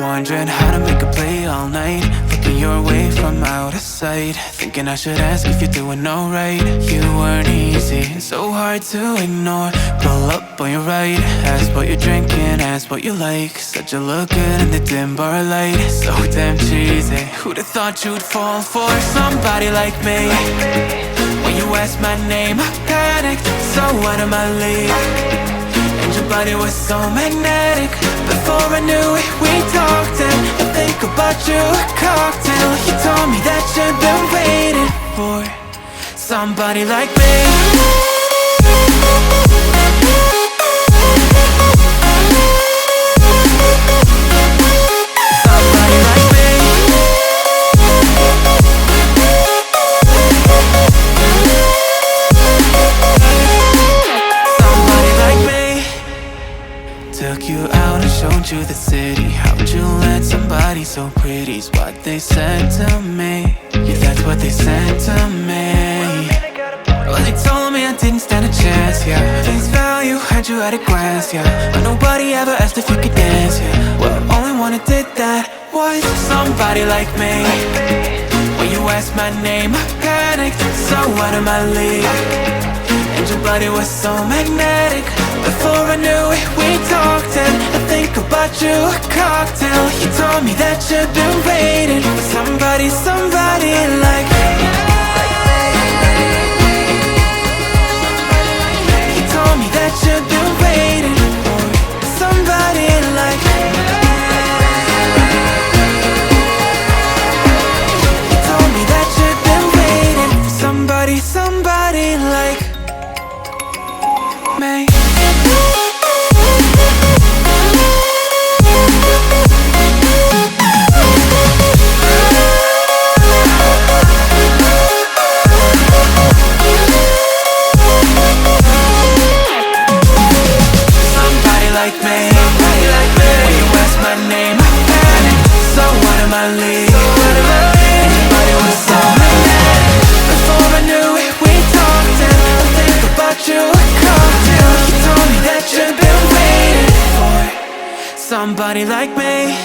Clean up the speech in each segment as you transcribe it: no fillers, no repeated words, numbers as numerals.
Wondering how to make a play all night, looking your way from out of sight, thinking I should ask if you're doing alright. You weren't easy, so hard to ignore. Pull up on your right, ask what you're drinking, ask what you like. Said you look good in the dim bar light, so damn cheesy. Who'd have thought you'd fall for somebody like me? When you asked my name, I panicked, so out of my league. And your body was so magnetic. Before I knew it, we talked, and I think about you a cocktail. You told me that you've been waiting for somebody like me. Took you out and showed you the city. How'd you let somebody so pretty's what they said to me? Yeah, that's what they said to me. Well, they told me I didn't stand a chance, yeah. Face value, had you at a glance, yeah. But nobody ever asked if you could dance, yeah. Well, only one who did that was somebody like me. When you asked my name, I panicked, so out of my league. And your body was so magnetic. Before I knew it, we talked, and I think about you a cocktail. You told me that you've been waiting for somebody like me. You told me that you've been waiting for somebody like me. You told me that you've been waiting for somebody like me. Somebody like me. Somebody like me.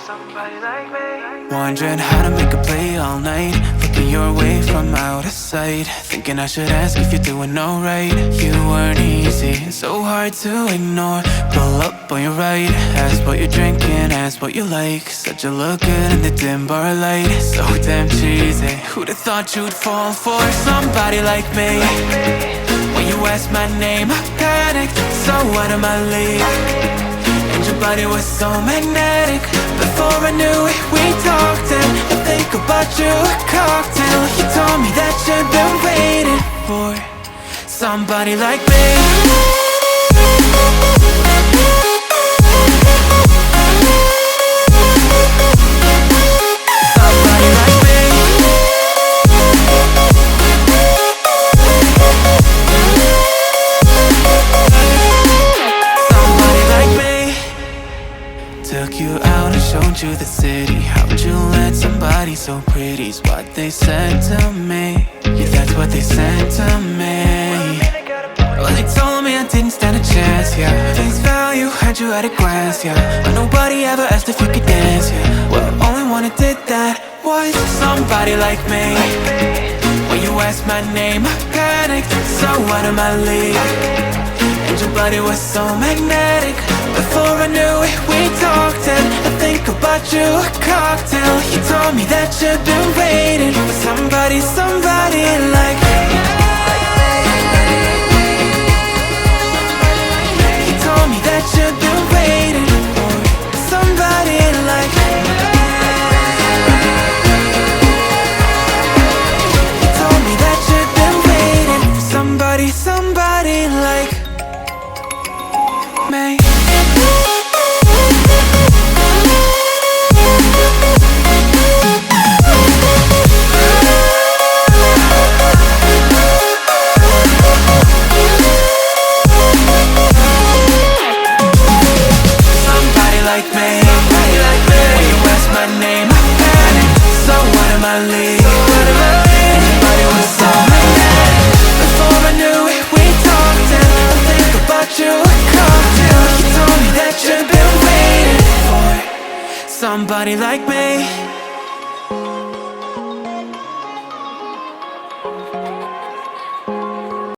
Somebody like me. Wondering how to make a play all night, looking your way from out of sight, thinking I should ask if you're doing alright. You weren't easy, so hard to ignore. Pull up on your right, ask what you're drinking, ask what you like. Said you look good in the dim bar light, so damn cheesy. Who'd have thought you'd fall for somebody like me? When you asked my name, I panicked, so out of my league. And your body was so magnetic. Before I knew it, we talked, and I think about you a cocktail. You told me that you've been waiting for somebody like me. Took you out and showed you the city. How'd you let somebody so pretty's what they said to me? Yeah, that's what they said to me. Well, they told me I didn't stand a chance, yeah. Face value, had you at a glance, yeah. But nobody ever asked if you could dance, yeah. Well, only one who did that was somebody like me. When you asked my name, I panicked, so out of my league. And your body was so magnetic. Before I knew it, we talked, and I think about you a cocktail. You told me that you've been waiting for somebody like me. You told me that you've been waiting for somebody like me. You told me that you've been waiting for somebody like me. somebody like me.